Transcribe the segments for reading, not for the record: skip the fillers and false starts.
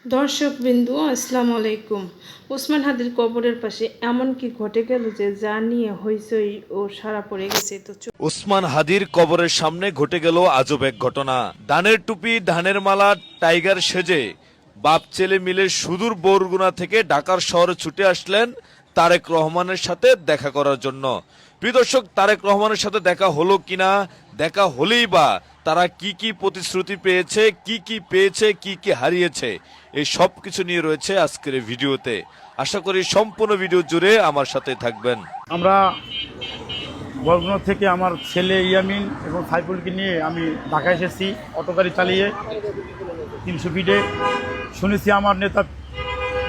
দর্শকবৃন্দু আসসালামু আলাইকুম। ওসমান হাদির কবরের পাশে এমন কি ঘটে গেল যে যা নিয়ে হইচই ও সারা পড়ে গেছে। ওসমান হাদির কবরের সামনে ঘটে গেল আজব এক ঘটনা। ধানের টুপি, ধানের মালা, টাইগার সেজে বাপ ছেলে মিলে সুদূর বরগুনা থেকে ঢাকার শহরে ছুটে আসলেন তারেক রহমানের সাথে দেখা করার জন্য। প্রিয় দর্শক, তারেক রহমানের সাথে দেখা হলো কিনা, দেখা হলেই বা তারা কি কি প্রতিশ্রুতি পেয়েছে, কি কি পেয়েছে, কি কি হারিয়েছে, এই সব কিছু নিয়ে রয়েছে আজকের এই ভিডিওতে। আশা করি সম্পূর্ণ ভিডিও জুড়ে আমার সাথে থাকবেন। আমরা বরগুনা থেকে আমার ছেলে ইয়ামিন এবং সাইফুলকে নিয়ে আমি ঢাকা এসেছি অটো গাড়ি চালিয়ে 300 ফিটে। শুনেছি আমার নেতা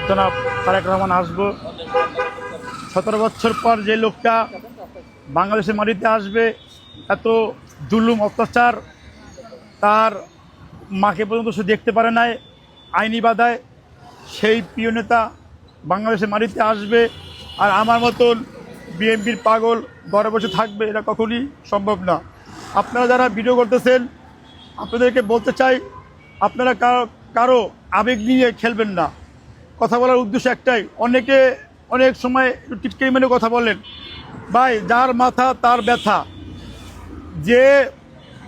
জনাব তারেক রহমান আসবো। 17 বছর পর যে লোকটা বাংলাদেশের মাটিতে আসবে, এত জুলুম অত্যাচার, তার মাকে পর্যন্ত সে দেখতে পারে নাই আইনি বাধায়, সেই প্রিয় নেতা বাংলাদেশের মাটিতে আসবে আর আমার মতন বিএনপির পাগল ঘরে বসে থাকবে, এটা কখনই সম্ভব না। আপনারা যারা ভিডিও করতেছেন, আপনাদেরকে বলতে চাই, আপনারা কারো আবেগ নিয়ে খেলবেন না। কথা বলার উদ্দেশ্য একটাই। অনেকে অনেক সময় একটু টিটকারি মেনে কথা বলেন। ভাই, যার মাথা তার ব্যথা, যে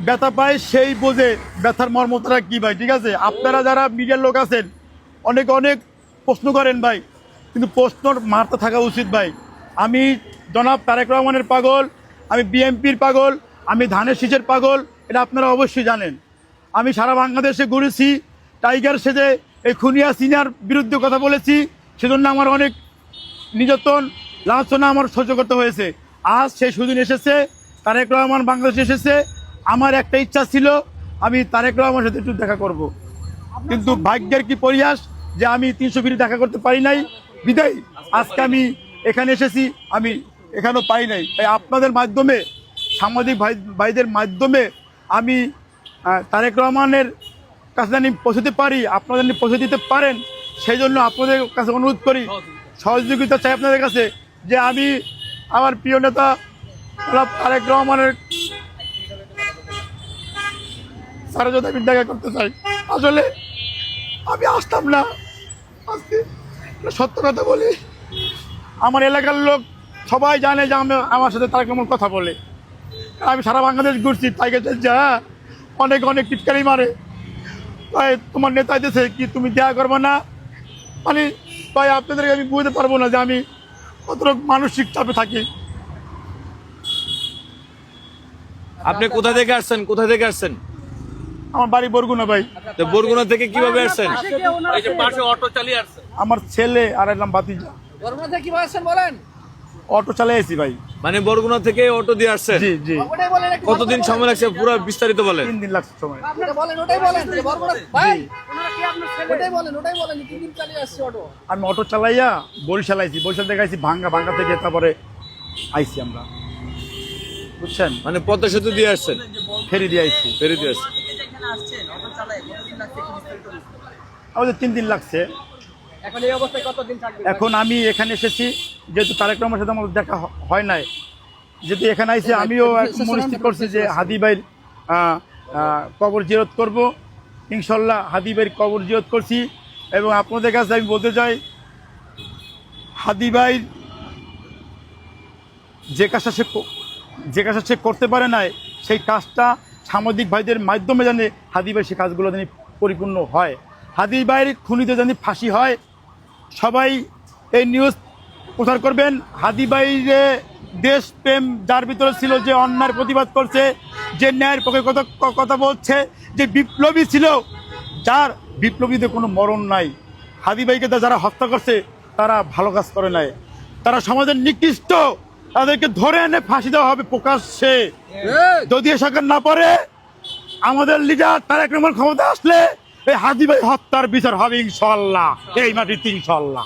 ব্যথা পায় সেই বোঝে ব্যথার মর্মতাটা কী ভাই, ঠিক আছে? আপনারা যারা মিডিয়ার লোক আছেন অনেক প্রশ্ন করেন ভাই, কিন্তু প্রশ্নর মারতে থাকা উচিত ভাই। আমি জনাব তারেক রহমানের পাগল, আমি বিএনপির পাগল, আমি ধানের শীষের পাগল, এটা আপনারা অবশ্যই জানেন। আমি সারা বাংলাদেশে ঘুরেছি, টাইগার সেজে এই খুনিয়া সিনিয়র বিরুদ্ধে কথা বলেছি, সেজন্য আমার অনেক নির্যাতন লাঞ্ছনা আমার সহ্য করতে হয়েছে। আজ সেই সুদিন এসেছে, তারেক রহমান বাংলাদেশে এসেছে। আমার একটা ইচ্ছা ছিল আমি তারেক রহমানের সাথে একটু দেখা করব, কিন্তু ভাগ্যের কি পরিহাস যে আমি 300 ফিটে দেখা করতে পারি নাই। বিদায় আজকে আমি এখানে এসেছি, আমি এখানেও পাই নাই। তাই আপনাদের মাধ্যমে, সাংবাদিক ভাইদের মাধ্যমে আমি তারেক রহমানের কাছে জানি পৌঁছতে পারি, আপনাদের জানি পৌঁছে দিতে পারেন, সেই জন্য আপনাদের কাছে অনুরোধ করি, সহযোগিতা চাই আপনাদের কাছে, যে আমি আমার প্রিয় নেতা তারেক রহমানের সারা যদি আমি দেখা করতে চাই। আসলে আমি আসতাম না, আজকে সত্য কথা বলি, আমার এলাকার লোক সবাই জানে যে আমার সাথে তারেক রহমান কথা বলে। আমি সারা বাংলাদেশ ঘুরছি, তাই গেছে যা অনেক টিটকারি মারে, তাই তোমার নেতা দিয়েছে কি তুমি দেয়া করবো না, মানে তাই আপনাদেরকে আমি বুঝতে পারবো না যে আমি কতটা মানসিক চাপে থাকি। আপনি কোথা থেকে আসছেন? কোথা থেকে আসছেন? আমার বাড়ি বরগুনা ভাই। তো বরগুনা থেকে কিভাবে আসছেন? এই যে পাশে অটো চালিয়ে আসছে। আমার ছেলে আর এলাম বাতিজা। বরগুনা থেকে কিভাবে আসছেন বলেন? অটো চালিয়েছি ভাই। মানে বরগুনা থেকে অটো দিয়ে আসছেন? জি জি। ওটাই বলেন, কতদিন সময় লাগছে পুরো বিস্তারিত বলেন। 3 দিন লাগছে সময়। ওটাই বলেন যে বরগুনা ভাই ওনারা কি আপনার ছেলে? ওটাই বলেন 3 দিন চালিয়ে আসছে অটো। আমি অটো চালাইয়া বরিশাল আইছি, বরিশাল থেকে আইছি ভাঙ্গা থেকে তারপরে আইছি আমরা, বুঝছেন? মানে পদ্মা সেতু দিয়ে আসছেন? ফেরি দিয়ে আইছি। ফেরি দিয়ে আসছেন। আমাদের 3 দিন লাগছে। এখন এই অবস্থায় কতদিন থাকবে? এখন আমি এখানে এসেছি, যেহেতু তারেক রহমানের সাথে আমার দেখা হয় নাই, যেহেতু এখানে আইছি, আমিও মনস্থির করছি যে হাদি ভাইয়ের কবর জিয়ারত করব। ইনশাল্লাহ হাদি ভাইয়ের কবর জিয়ারত করছি। এবং আপনাদের কাছে আমি বলতে চাই, হাদি ভাই যে কাজটা সে করতে পারে নাই, সেই কাজটা সাংবাদিক ভাইদের মাধ্যমে জানে হাদি ভাই সেই কাজগুলো জানি পরিপূর্ণ হয়, হাদি ভাইয়ের খুনিতে জানি ফাঁসি হয়। সবাই এই নিউজ প্রচার করবেন। হাদি ভাই যে দেশপ্রেম যার ভিতরে ছিল, যে অন্যায়ের প্রতিবাদ করছে, যে ন্যায়ের পক্ষে কথা বলছে, যে বিপ্লবী ছিল, যার বিপ্লবীতে কোনো মরণ নাই। হাদি ভাইকে যারা হত্যা করছে তারা ভালো কাজ করে নাই, তারা সমাজের নিকৃষ্ট, তাদেরকে ধরে এনে ফাঁসি দেওয়া হবে প্রকাশ্যে। যদি এ সরকার না পারে, আমাদের লিডার তারেক রহমান ক্ষমতা আসলে এই হাদি ভাই হত্যার বিচার হবে ইনশাল্লাহ, এই মাটিতে ইনশাল্লাহ।